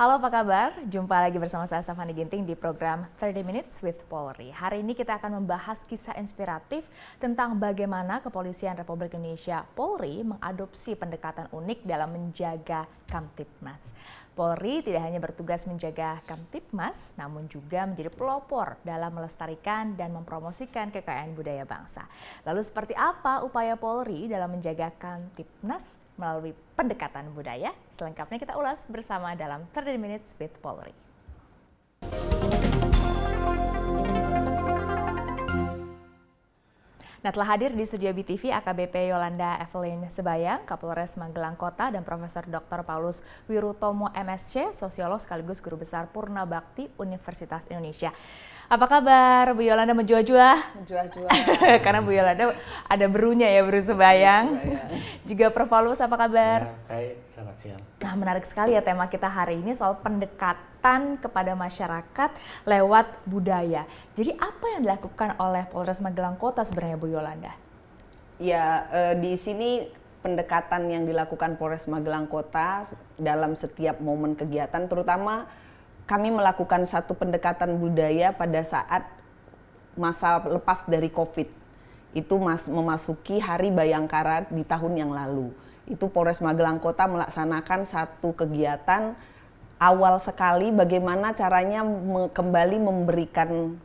Halo, apa kabar? Jumpa lagi bersama saya Stefani Ginting di program 30 Minutes with Polri. Hari ini kita akan membahas kisah inspiratif tentang bagaimana Kepolisian Republik Indonesia Polri mengadopsi pendekatan unik dalam menjaga Kamtibmas. Polri tidak hanya bertugas menjaga Kamtibmas, namun juga menjadi pelopor dalam melestarikan dan mempromosikan kekayaan budaya bangsa. Lalu seperti apa upaya Polri dalam menjaga Kamtibmas melalui pendekatan budaya? Selengkapnya kita ulas bersama dalam 30 Minutes with Polri. Nah, telah hadir di studio BTV AKBP Yolanda Evelyn Sebayang, Kapolres Magelang Kota, dan Profesor Dr. Paulus Wirutomo MSc, sosiolog sekaligus guru besar Purna Bakti Universitas Indonesia. Apa kabar Bu Yolanda, menjua-jua? Menjua-jua. Karena Bu Yolanda ada berunya ya, Beru Sebayang. Juga Prof. Paulus, apa kabar? Ya, baik, selamat siang. Nah, menarik sekali ya tema kita hari ini soal pendekatan kepada masyarakat lewat budaya. Jadi apa yang dilakukan oleh Polres Magelang Kota sebenarnya Bu Yolanda? Ya, di sini pendekatan yang dilakukan Polres Magelang Kota dalam setiap momen kegiatan, terutama kami melakukan satu pendekatan budaya pada saat masa lepas dari COVID. Itu memasuki Hari Bayangkara di tahun yang lalu. Itu Polres Magelang Kota melaksanakan satu kegiatan awal sekali bagaimana caranya kembali memberikan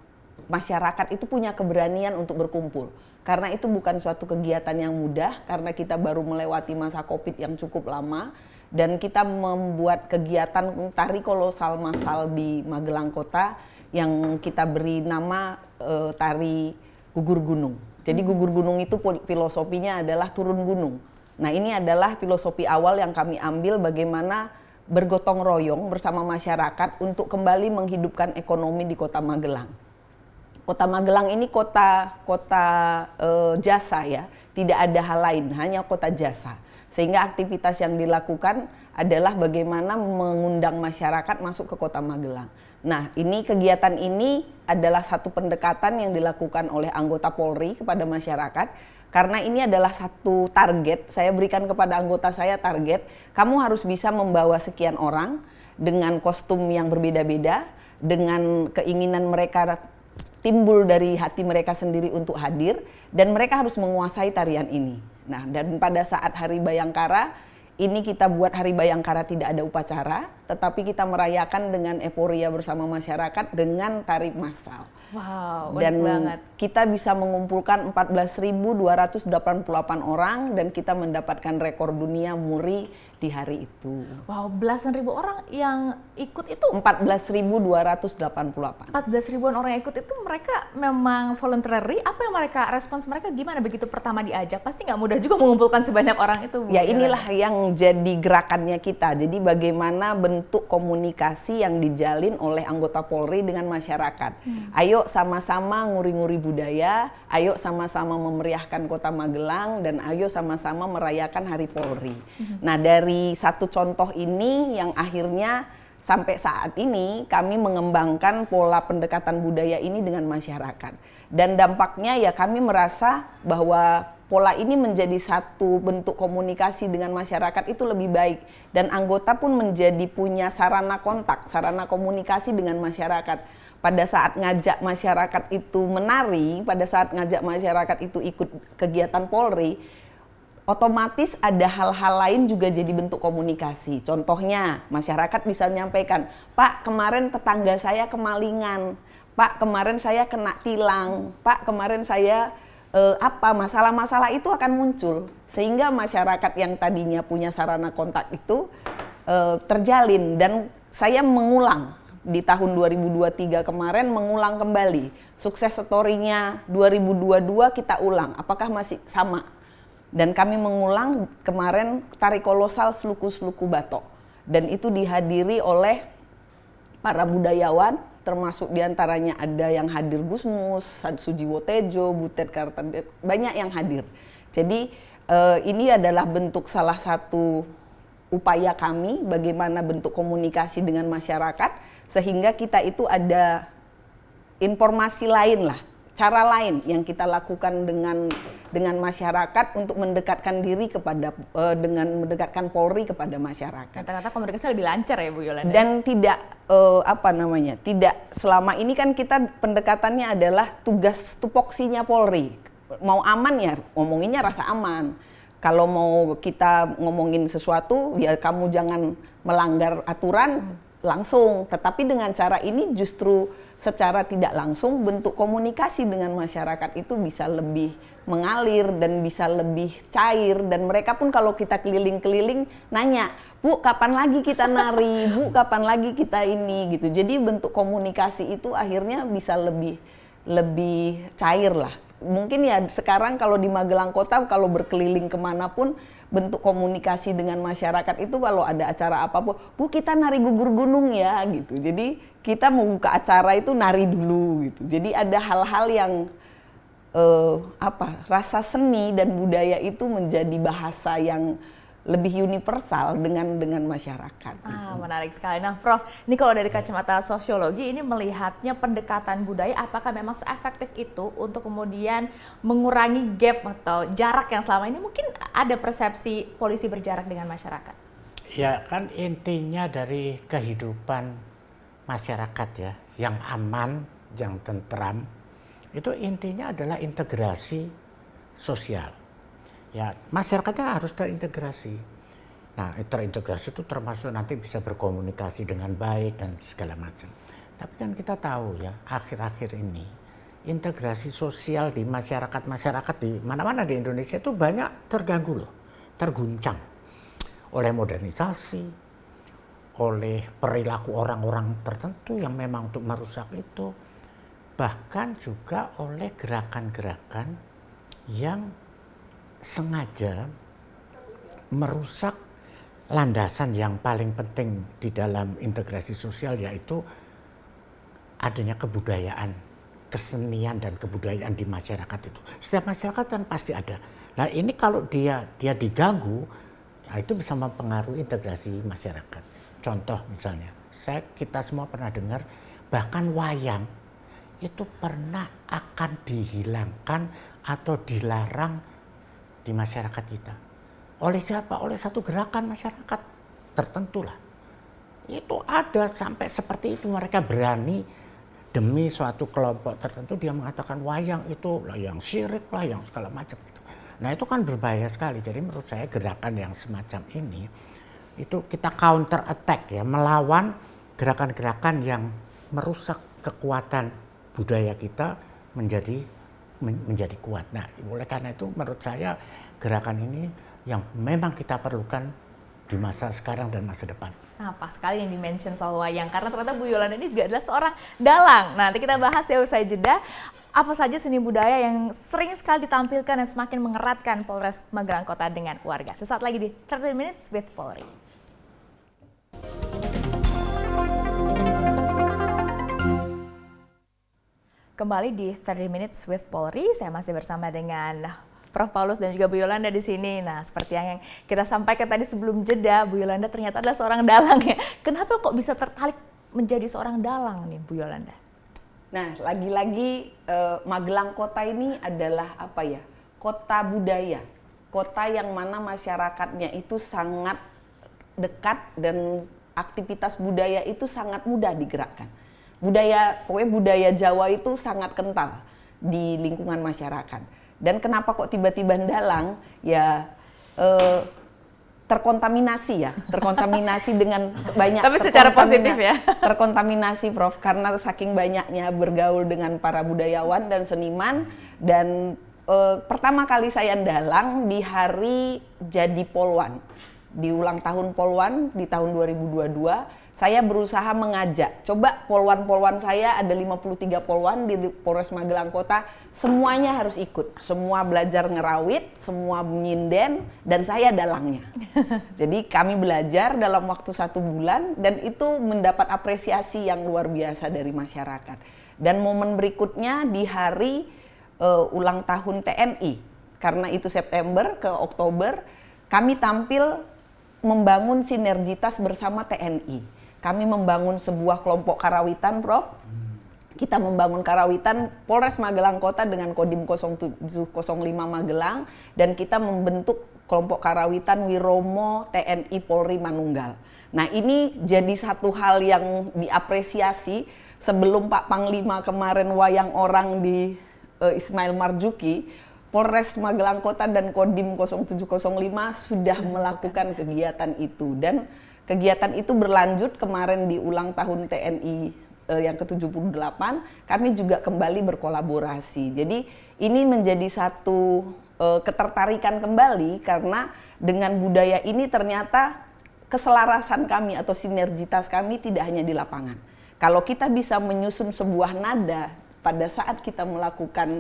masyarakat itu punya keberanian untuk berkumpul. Karena itu bukan suatu kegiatan yang mudah, karena kita baru melewati masa COVID yang cukup lama. Dan kita membuat kegiatan tari kolosal massal di Magelang Kota yang kita beri nama tari gugur gunung. Jadi gugur gunung itu filosofinya adalah turun gunung. Nah, ini adalah filosofi awal yang kami ambil bagaimana bergotong royong bersama masyarakat untuk kembali menghidupkan ekonomi di Kota Magelang. Kota Magelang ini kota jasa ya, tidak ada hal lain, hanya kota jasa. Sehingga aktivitas yang dilakukan adalah bagaimana mengundang masyarakat masuk ke Kota Magelang. Nah, kegiatan ini adalah satu pendekatan yang dilakukan oleh anggota Polri kepada masyarakat. Karena ini adalah satu target, saya berikan kepada anggota saya target, kamu harus bisa membawa sekian orang dengan kostum yang berbeda-beda, dengan keinginan mereka timbul dari hati mereka sendiri untuk hadir, dan mereka harus menguasai tarian ini. Nah, dan pada saat Hari Bayangkara, ini kita buat Hari Bayangkara tidak ada upacara, tetapi kita merayakan dengan euforia bersama masyarakat dengan tari massal. Wow, dan unik banget. Kita bisa mengumpulkan 14.288 orang dan kita mendapatkan rekor dunia muri di hari itu. Wow, belasan ribu orang yang ikut itu? 14.288. 14.000-an orang yang ikut itu mereka memang voluntary? Apa yang respons mereka gimana begitu pertama diajak? Pasti nggak mudah juga mengumpulkan sebanyak orang itu, Bu. Ya, inilah yang jadi gerakannya kita. Jadi bagaimana bentuk komunikasi yang dijalin oleh anggota Polri dengan masyarakat. Ayo sama-sama nguri-nguri budaya, ayo sama-sama memeriahkan Kota Magelang, dan ayo sama-sama merayakan Hari Polri. Nah, dari satu contoh ini yang akhirnya sampai saat ini kami mengembangkan pola pendekatan budaya ini dengan masyarakat. Dan dampaknya ya kami merasa bahwa pola ini menjadi satu bentuk komunikasi dengan masyarakat itu lebih baik. Dan anggota pun menjadi punya sarana kontak, sarana komunikasi dengan masyarakat. Pada saat ngajak masyarakat itu menari, pada saat ngajak masyarakat itu ikut kegiatan Polri, otomatis ada hal-hal lain juga jadi bentuk komunikasi. Contohnya, masyarakat bisa menyampaikan, Pak, kemarin tetangga saya kemalingan, Pak, kemarin saya kena tilang, Pak, kemarin saya masalah-masalah itu akan muncul. Sehingga masyarakat yang tadinya punya sarana kontak itu terjalin. Dan saya mengulang. Di tahun 2023 kemarin mengulang kembali. Sukses story-nya 2022 kita ulang. Apakah masih sama? Dan kami mengulang kemarin tari kolosal Sluku-Sluku Batok. Dan itu dihadiri oleh para budayawan, termasuk diantaranya ada yang hadir Gusmus, Sujiwo Tejo, Butet Kartandet, banyak yang hadir. Jadi ini adalah bentuk salah satu upaya kami bagaimana bentuk komunikasi dengan masyarakat, sehingga kita itu ada informasi lain lah. cara lain yang kita lakukan dengan masyarakat untuk mendekatkan diri kepada dengan mendekatkan Polri kepada masyarakat. Kata-kata komunikasi lebih lancar ya Bu Yolanda. Dan tidak tidak selama ini kan kita pendekatannya adalah tugas tupoksinya Polri. Mau aman ya ngomonginnya rasa aman. Kalau mau kita ngomongin sesuatu ya kamu jangan melanggar aturan langsung. Tetapi dengan cara ini justru secara tidak langsung bentuk komunikasi dengan masyarakat itu bisa lebih mengalir dan bisa lebih cair, dan mereka pun kalau kita keliling-keliling nanya, Bu kapan lagi kita nari, Bu kapan lagi kita ini gitu. Jadi bentuk komunikasi itu akhirnya bisa lebih cair lah. Mungkin ya sekarang kalau di Magelang Kota kalau berkeliling kemanapun bentuk komunikasi dengan masyarakat itu kalau ada acara apapun, Bu kita nari gugur gunung ya gitu. Jadi kita membuka acara itu nari dulu gitu. Jadi ada hal-hal yang rasa seni dan budaya itu menjadi bahasa yang lebih universal dengan masyarakat. Gitu. Menarik sekali. Nah, Prof, ini kalau dari kacamata sosiologi ini melihatnya pendekatan budaya apakah memang seefektif itu untuk kemudian mengurangi gap atau jarak yang selama ini mungkin ada persepsi polisi berjarak dengan masyarakat? Ya kan intinya dari kehidupan masyarakat ya, yang aman, yang tentram, itu intinya adalah integrasi sosial. Ya, masyarakatnya harus terintegrasi. Nah, terintegrasi itu termasuk nanti bisa berkomunikasi dengan baik dan segala macam. Tapi kan kita tahu ya, akhir-akhir ini integrasi sosial di masyarakat di mana-mana di Indonesia itu banyak terganggu loh, terguncang oleh modernisasi, oleh perilaku orang-orang tertentu yang memang untuk merusak itu, bahkan juga oleh gerakan-gerakan yang sengaja merusak landasan yang paling penting di dalam integrasi sosial, yaitu adanya kebudayaan, kesenian dan kebudayaan di masyarakat itu. Setiap masyarakat kan pasti ada. Nah ini kalau dia diganggu, nah itu bisa mempengaruhi integrasi masyarakat. Contoh misalnya, kita semua pernah dengar bahkan wayang itu pernah akan dihilangkan atau dilarang di masyarakat kita. Oleh siapa? Oleh satu gerakan masyarakat tertentu lah. Itu ada sampai seperti itu, mereka berani demi suatu kelompok tertentu dia mengatakan wayang itu lah yang syirik lah, yang segala macam gitu. Nah itu kan berbahaya sekali. Jadi menurut saya gerakan yang semacam ini itu kita counter attack ya, melawan gerakan-gerakan yang merusak kekuatan budaya kita menjadi kuat. Nah, oleh karena itu menurut saya gerakan ini yang memang kita perlukan di masa sekarang dan masa depan. Nah, pas sekali yang di-mention soal wayang, karena ternyata Bu Yolanda ini juga adalah seorang dalang. Nah, nanti kita bahas ya usai jeda, apa saja seni budaya yang sering sekali ditampilkan dan semakin mengeratkan Polres Magelang Kota dengan warga. Sesaat lagi di 30 Minutes with Polri. Kembali di 30 Minutes with Polri, saya masih bersama dengan Prof. Paulus dan juga Bu Yolanda di sini. Nah, seperti yang kita sampaikan tadi sebelum jeda, Bu Yolanda ternyata adalah seorang dalang ya. Kenapa kok bisa tertarik menjadi seorang dalang nih, Bu Yolanda? Nah, lagi-lagi Magelang Kota ini adalah kota budaya. Kota yang mana masyarakatnya itu sangat dekat dan aktivitas budaya itu sangat mudah digerakkan. Pokoknya budaya Jawa itu sangat kental di lingkungan masyarakat. Dan kenapa kok tiba-tiba dalang? Ya terkontaminasi dengan banyak. Tapi secara positif ya. Terkontaminasi Prof, karena saking banyaknya bergaul dengan para budayawan dan seniman. Dan pertama kali saya dalang di hari jadi Polwan, di ulang tahun Polwan di tahun 2022. Saya berusaha mengajak, coba polwan-polwan saya ada 53 polwan di Polres Magelang Kota, semuanya harus ikut, semua belajar ngerawit, semua nyinden, dan saya dalangnya. Jadi kami belajar dalam waktu 1 bulan dan itu mendapat apresiasi yang luar biasa dari masyarakat. Dan momen berikutnya di hari ulang tahun TNI, karena itu September ke Oktober, kami tampil membangun sinergitas bersama TNI. Kami membangun sebuah kelompok karawitan, Prof, kita membangun karawitan Polres Magelang Kota dengan Kodim 0705 Magelang, dan kita membentuk kelompok karawitan Wiromo TNI Polri Manunggal. Nah, ini jadi satu hal yang diapresiasi. Sebelum Pak Panglima kemarin wayang orang di Ismail Marzuki, Polres Magelang Kota dan Kodim 0705 sudah melakukan kegiatan itu, dan kegiatan itu berlanjut kemarin di ulang tahun TNI yang ke-78, kami juga kembali berkolaborasi. Jadi ini menjadi satu ketertarikan kembali, karena dengan budaya ini ternyata keselarasan kami atau sinergitas kami tidak hanya di lapangan. Kalau kita bisa menyusun sebuah nada pada saat kita melakukan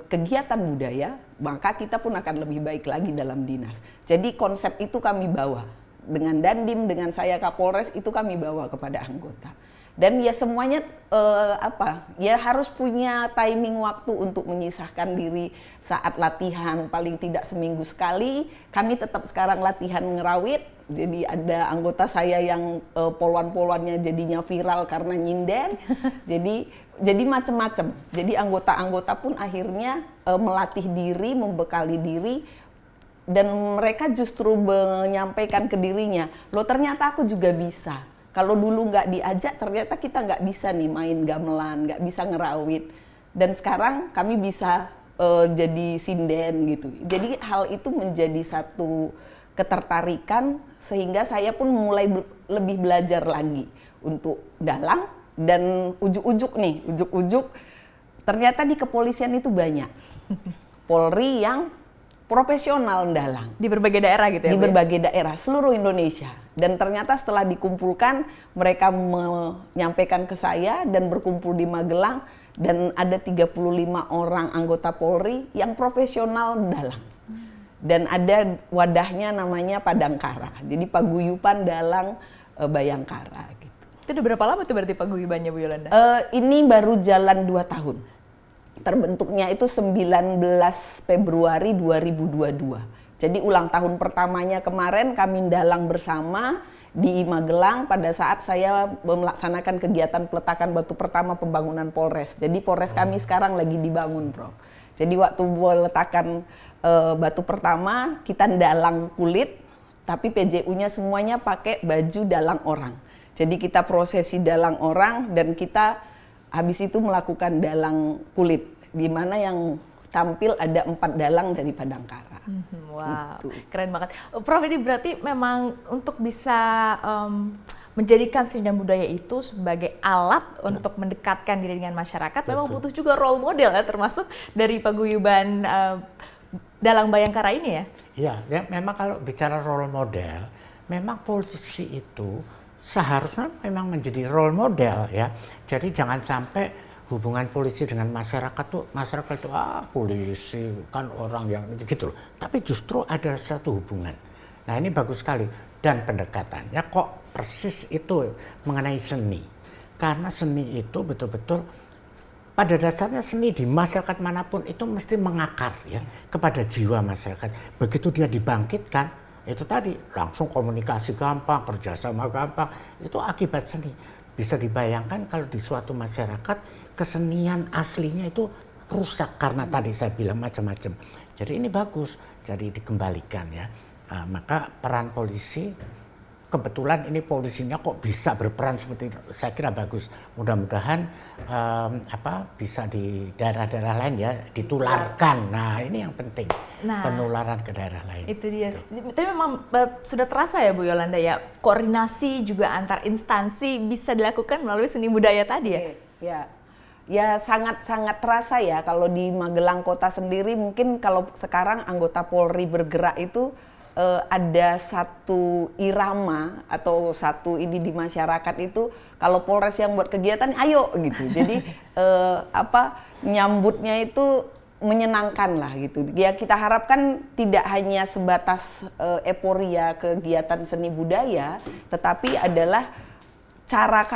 kegiatan budaya, maka kita pun akan lebih baik lagi dalam dinas. Jadi konsep itu kami bawa dengan Dandim, dengan saya Kapolres, itu kami bawa kepada anggota. Dan ya semuanya ya harus punya timing waktu untuk menyisahkan diri saat latihan, paling tidak seminggu sekali. Kami tetap sekarang latihan ngerawit. Jadi ada anggota saya yang poluan-poluannya jadinya viral karena nyinden. Jadi macam-macam. Jadi anggota-anggota pun akhirnya melatih diri, membekali diri, dan mereka justru menyampaikan ke dirinya, loh ternyata aku juga bisa. Kalau dulu nggak diajak, ternyata kita nggak bisa nih main gamelan, nggak bisa ngerawit. Dan sekarang kami bisa jadi sinden gitu. Jadi hal itu menjadi satu ketertarikan, sehingga saya pun mulai lebih belajar lagi untuk dalang. Dan ujuk-ujuk ternyata di kepolisian itu banyak Polri yang profesional dalang. Di berbagai daerah gitu ya? Di berbagai daerah, seluruh Indonesia. Dan ternyata setelah dikumpulkan, mereka menyampaikan ke saya dan berkumpul di Magelang, dan ada 35 orang anggota Polri yang profesional dalang. Dan ada wadahnya namanya Padangkara. Jadi paguyuban dalang Bayangkara gitu. Itu udah berapa lama tuh berarti paguyubannya, Bu Yolanda? Ini baru jalan 2 tahun. Terbentuknya itu 19 Februari 2022. Jadi ulang tahun pertamanya kemarin kami dalang bersama di Magelang pada saat saya melaksanakan kegiatan peletakan batu pertama pembangunan Polres. Jadi Polres kami sekarang lagi dibangun, Bro. Jadi waktu peletakan batu pertama, kita dalang kulit, tapi PJU-nya semuanya pakai baju dalang orang. Jadi kita prosesi dalang orang, dan kita habis itu melakukan dalang kulit, di mana yang tampil ada 4 dalang dari Padangkara. Wow, gitu. Keren banget. Prof, ini berarti memang untuk bisa menjadikan seni dan budaya itu sebagai alat untuk mendekatkan diri dengan masyarakat, memang butuh juga role model ya, termasuk dari paguyuban dalang Bayangkara ini ya? Ya, memang kalau bicara role model, memang polisi itu seharusnya memang menjadi role model ya. Jadi jangan sampai hubungan polisi dengan masyarakat tuh, polisi kan orang yang gitu loh. Tapi justru ada satu hubungan. Nah, ini bagus sekali, dan pendekatannya kok persis itu mengenai seni. Karena seni itu betul-betul pada dasarnya, seni di masyarakat manapun itu mesti mengakar ya kepada jiwa masyarakat. Begitu dia dibangkitkan, itu tadi langsung komunikasi gampang, kerjasama gampang, itu akibat seni. Bisa dibayangkan kalau di suatu masyarakat kesenian aslinya itu rusak karena tadi saya bilang macam-macam. Jadi ini bagus, jadi dikembalikan ya. Maka peran polisi, kebetulan ini polisinya kok bisa berperan seperti itu, saya kira bagus. Mudah-mudahan bisa di daerah-daerah lain ya ditularkan. Nah, ini yang penting, penularan ke daerah lain. Itu dia. Tapi memang sudah terasa ya, Bu Yolanda ya, koordinasi juga antar instansi bisa dilakukan melalui seni budaya tadi ya? Ya sangat terasa ya. Kalau di Magelang Kota sendiri, mungkin kalau sekarang anggota Polri bergerak itu ada satu irama atau satu ini di masyarakat itu, kalau Polres yang buat kegiatan ayo gitu. Jadi nyambutnya itu menyenangkan lah gitu. Ya kita harapkan tidak hanya sebatas euforia kegiatan seni budaya, tetapi adalah cara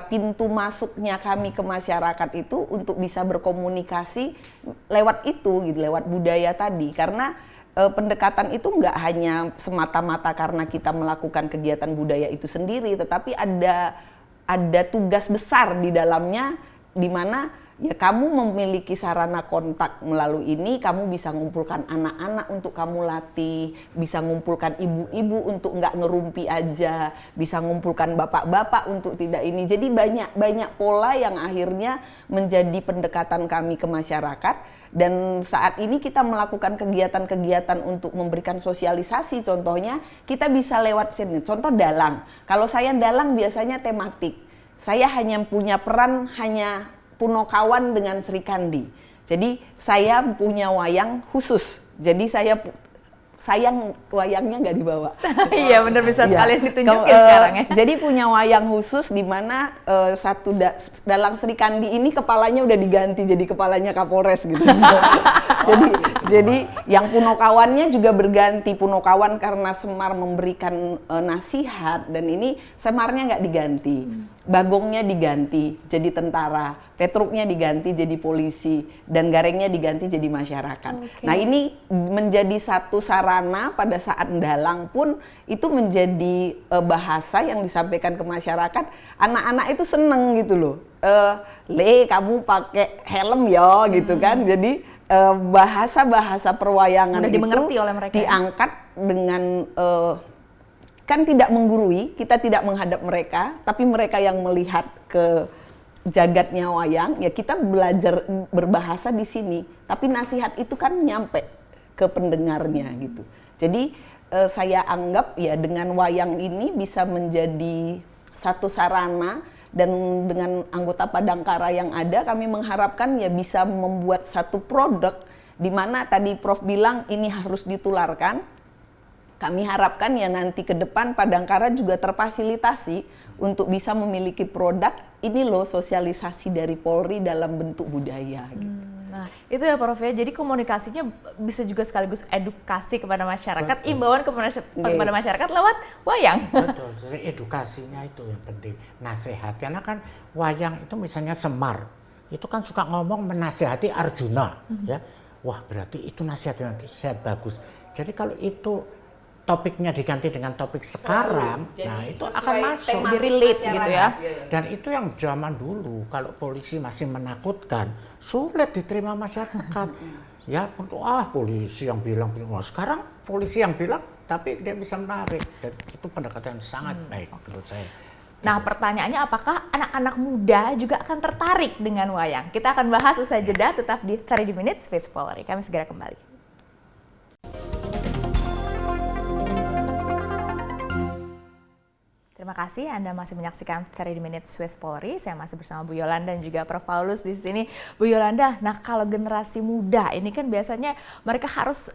pintu masuknya kami ke masyarakat itu untuk bisa berkomunikasi lewat itu gitu, lewat budaya tadi. Karena pendekatan itu nggak hanya semata-mata karena kita melakukan kegiatan budaya itu sendiri, tetapi ada tugas besar di dalamnya di mana ya kamu memiliki sarana kontak melalui ini, kamu bisa ngumpulkan anak-anak untuk kamu latih, bisa ngumpulkan ibu-ibu untuk nggak ngerumpi aja, bisa ngumpulkan bapak-bapak untuk tidak ini. Jadi banyak pola yang akhirnya menjadi pendekatan kami ke masyarakat. Dan saat ini kita melakukan kegiatan-kegiatan untuk memberikan sosialisasi. Contohnya kita bisa lewat sini, contoh dalang. Kalau saya dalang biasanya tematik. Saya hanya punya peran hanya Punokawan dengan Sri Kandi. Jadi saya punya wayang khusus. Jadi sayang wayangnya nggak dibawa. Iya benar, bisa sekalian ditunjukin Kalau, sekarang ya. Jadi punya wayang khusus di mana dalang Sri Kandi ini kepalanya udah diganti jadi kepalanya Kapolres gitu. jadi yang Punokawannya juga berganti. Punokawan karena Semar memberikan nasihat, dan ini Semarnya nggak diganti. Bagongnya diganti jadi tentara, Petruknya diganti jadi polisi, dan Garengnya diganti jadi masyarakat. Okay. Nah ini menjadi satu sarana pada saat dalang pun itu menjadi bahasa yang disampaikan ke masyarakat. Anak-anak itu seneng gitu loh. Le, kamu pakai helm ya gitu kan. Jadi bahasa-bahasa perwayangan Mudah itu dimengerti oleh mereka, diangkat dengan kan tidak menggurui, kita tidak menghadap mereka, tapi mereka yang melihat ke jagatnya wayang, ya kita belajar berbahasa di sini. Tapi nasihat itu kan nyampe ke pendengarnya gitu. Jadi saya anggap ya dengan wayang ini bisa menjadi satu sarana, dan dengan anggota Padangkara yang ada kami mengharapkan ya bisa membuat satu produk di mana tadi Prof bilang ini harus ditularkan. Kami harapkan ya nanti ke depan Padangkara juga terfasilitasi untuk bisa memiliki produk ini loh, sosialisasi dari Polri dalam bentuk budaya. Gitu. Nah itu ya Prof ya, jadi komunikasinya bisa juga sekaligus edukasi kepada masyarakat, imbauan kepada masyarakat lewat wayang. Betul, jadi edukasinya itu yang penting, nasihat. Karena kan wayang itu misalnya Semar, itu kan suka ngomong menasihati Arjuna, ya. Wah berarti itu nasihat bagus. Jadi kalau itu topiknya diganti dengan topik sekarang, nah itu akan masuk, lebih relate gitu ya. Dan itu yang zaman dulu, kalau polisi masih menakutkan, sulit diterima masyarakat. Ya, polisi yang bilang, sekarang polisi yang bilang, tapi dia bisa menarik. Dan itu pendekatan yang sangat baik menurut saya. Nah pertanyaannya, apakah anak-anak muda juga akan tertarik dengan wayang? Kita akan bahas usai jeda, tetap di 30 Minutes with Polri. Kami segera kembali. Terima kasih Anda masih menyaksikan 30 Minutes with Polri. Saya masih bersama Bu Yolanda dan juga Prof Paulus di sini. Bu Yolanda, nah kalau generasi muda ini kan biasanya mereka harus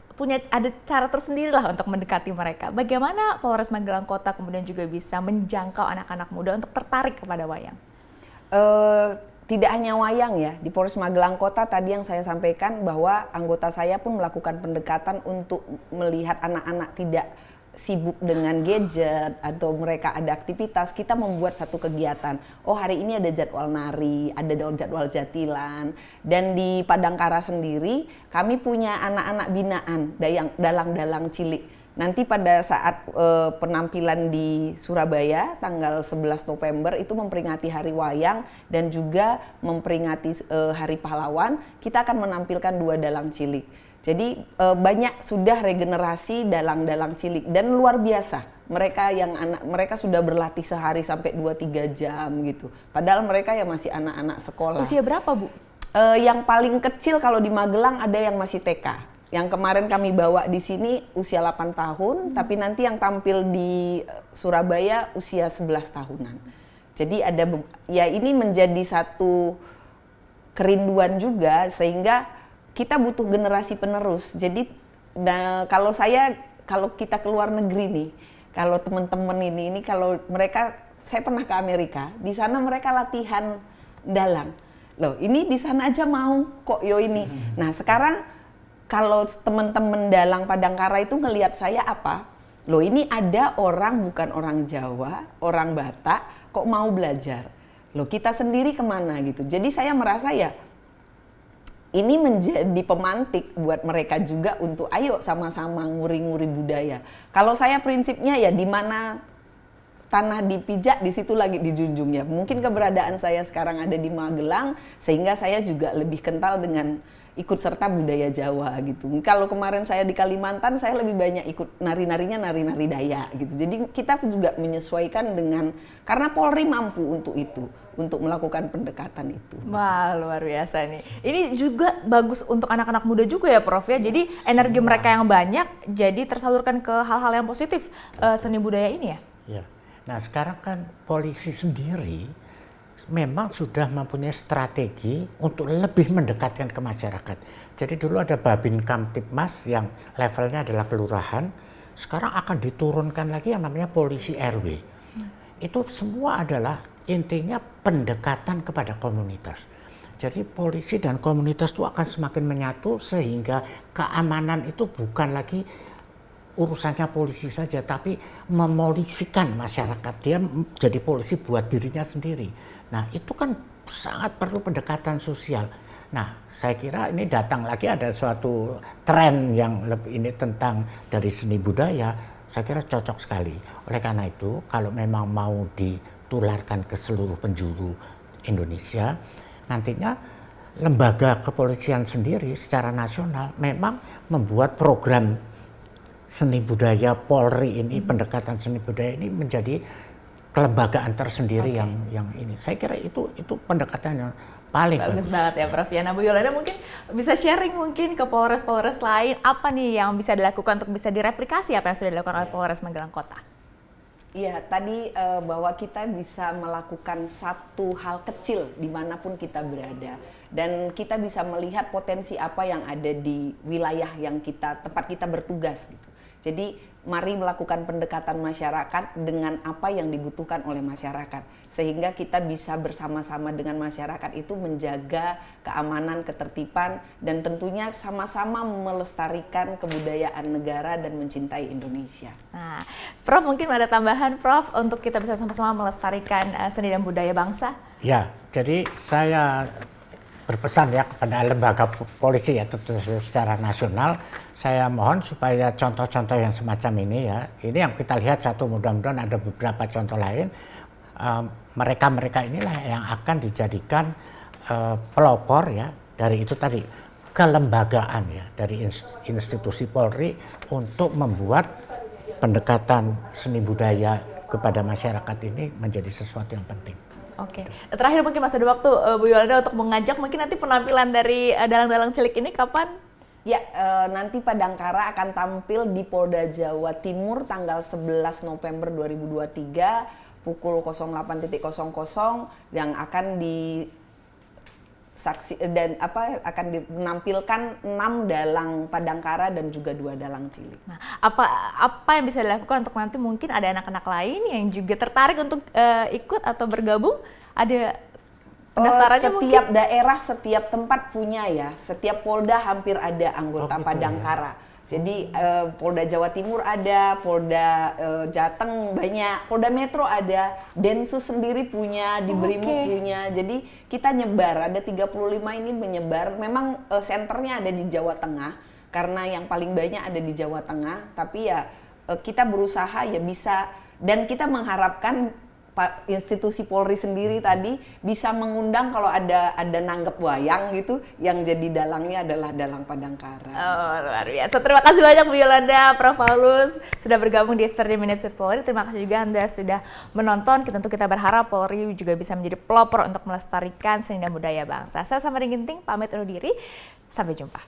ada cara tersendiri lah untuk mendekati mereka. Bagaimana Polres Magelang Kota kemudian juga bisa menjangkau anak-anak muda untuk tertarik kepada wayang? Tidak hanya wayang ya, di Polres Magelang Kota tadi yang saya sampaikan bahwa anggota saya pun melakukan pendekatan untuk melihat anak-anak tidak sibuk dengan gadget atau mereka ada aktivitas, kita membuat satu kegiatan. Oh hari ini ada jadwal nari, ada jadwal jatilan, dan di Padangkara sendiri kami punya anak-anak binaan dalang-dalang cilik. Nanti pada saat penampilan di Surabaya tanggal 11 November itu memperingati Hari Wayang dan juga memperingati Hari Pahlawan, kita akan menampilkan 2 dalang cilik. Jadi banyak sudah regenerasi dalang-dalang cilik dan luar biasa. Mereka sudah berlatih sehari sampai 2-3 jam gitu. Padahal mereka ya masih anak-anak sekolah. Usia berapa, Bu? Yang paling kecil kalau di Magelang ada yang masih TK. Yang kemarin kami bawa di sini usia 8 tahun, tapi nanti yang tampil di Surabaya usia 11 tahunan. Jadi ya ini menjadi satu kerinduan juga, sehingga kita butuh generasi penerus. Jadi kalau kita keluar negeri nih, kalau teman-teman ini kalau mereka, saya pernah ke Amerika, di sana mereka latihan dalang. Loh, ini di sana aja mau kok yo ini. Nah, sekarang kalau teman-teman dalang Padangkara itu ngelihat saya apa? Loh, ini ada orang bukan orang Jawa, orang Batak kok mau belajar. Loh, kita sendiri kemana gitu. Jadi saya merasa ya ini menjadi pemantik buat mereka juga untuk ayo sama-sama nguri-nguri budaya. Kalau saya prinsipnya ya di mana tanah dipijak di situ lagi dijunjungnya. Mungkin keberadaan saya sekarang ada di Magelang sehingga saya juga lebih kental dengan ikut serta budaya Jawa gitu. Kalau kemarin saya di Kalimantan, saya lebih banyak ikut nari-narinya nari-nari Dayak gitu. Jadi kita juga menyesuaikan dengan, karena Polri mampu untuk itu, untuk melakukan pendekatan itu. Wah, luar biasa nih. Ini juga bagus untuk anak-anak muda juga ya Prof ya. Jadi energi mereka yang banyak jadi tersalurkan ke hal-hal yang positif seni budaya ini ya. Ya. Nah sekarang kan polisi sendiri memang sudah mempunyai strategi untuk lebih mendekatkan ke masyarakat. Jadi dulu ada Babin Kamtipmas yang levelnya adalah kelurahan, sekarang akan diturunkan lagi yang namanya polisi RW. Itu semua adalah intinya pendekatan kepada komunitas. Jadi polisi dan komunitas itu akan semakin menyatu sehingga keamanan itu bukan lagi urusannya polisi saja, tapi memolisikan masyarakat. Dia jadi polisi buat dirinya sendiri. Nah itu kan sangat perlu pendekatan sosial. Nah saya kira ini datang lagi ada suatu tren yang lebih ini tentang dari seni budaya, saya kira cocok sekali. Oleh karena itu kalau memang mau ditularkan ke seluruh penjuru Indonesia, nantinya lembaga kepolisian sendiri secara nasional memang membuat program seni budaya Polri ini, pendekatan seni budaya ini menjadi kelembagaan tersendiri yang ini. Saya kira itu pendekatan yang paling bagus. Banget ya Prof ya. Nah Bu Yolanda mungkin bisa sharing mungkin ke Polres-Polres lain apa nih yang bisa dilakukan untuk bisa direplikasi apa yang sudah dilakukan oleh Polres Magelang Kota. Iya, tadi bahwa kita bisa melakukan satu hal kecil dimanapun kita berada. Dan kita bisa melihat potensi apa yang ada di wilayah yang tempat kita bertugas gitu. Jadi mari melakukan pendekatan masyarakat dengan apa yang dibutuhkan oleh masyarakat. Sehingga kita bisa bersama-sama dengan masyarakat itu menjaga keamanan, ketertiban, dan tentunya sama-sama melestarikan kebudayaan negara dan mencintai Indonesia. Nah, Prof mungkin ada tambahan Prof untuk kita bisa sama-sama melestarikan seni dan budaya bangsa? Ya, jadi saya berpesan ya kepada lembaga polisi ya tentu secara nasional, saya mohon supaya contoh-contoh yang semacam ini ya, ini yang kita lihat satu, mudah-mudahan ada beberapa contoh lain, mereka-mereka inilah yang akan dijadikan pelopor ya dari itu tadi kelembagaan ya dari institusi Polri untuk membuat pendekatan seni budaya kepada masyarakat ini menjadi sesuatu yang penting. Oke, terakhir mungkin masih ada waktu Bu Yolanda untuk mengajak mungkin nanti penampilan dari dalang-dalang cilik ini kapan? Ya, nanti Padangkara akan tampil di Polda Jawa Timur tanggal 11 November 2023 pukul 08.00 yang akan akan menampilkan 6 dalang Padangkara dan juga 2 dalang cilik. Nah, apa yang bisa dilakukan untuk nanti mungkin ada anak-anak lain yang juga tertarik untuk ikut atau bergabung? Ada pendaftarannya mungkin? Setiap daerah, setiap tempat punya ya. Setiap Polda hampir ada anggota Padangkara. Ya. Jadi Polda Jawa Timur ada, Polda Jateng banyak, Polda Metro ada, Densus sendiri punya, di Brimob punya. Jadi kita nyebar, ada 35 ini menyebar. Memang senternya ada di Jawa Tengah, karena yang paling banyak ada di Jawa Tengah. Tapi ya kita berusaha ya bisa, dan kita mengharapkan institusi Polri sendiri tadi bisa mengundang kalau ada nanggep wayang gitu, yang jadi dalangnya adalah dalang Padangkara. Oh, luar biasa. Terima kasih banyak Bu Yolanda, Prof Paulus sudah bergabung di 30 Minutes with Polri. Terima kasih juga Anda sudah menonton. Tentu kita berharap Polri juga bisa menjadi pelopor untuk melestarikan seni dan budaya bangsa. Saya Safari Ginting pamit undur diri. Sampai jumpa.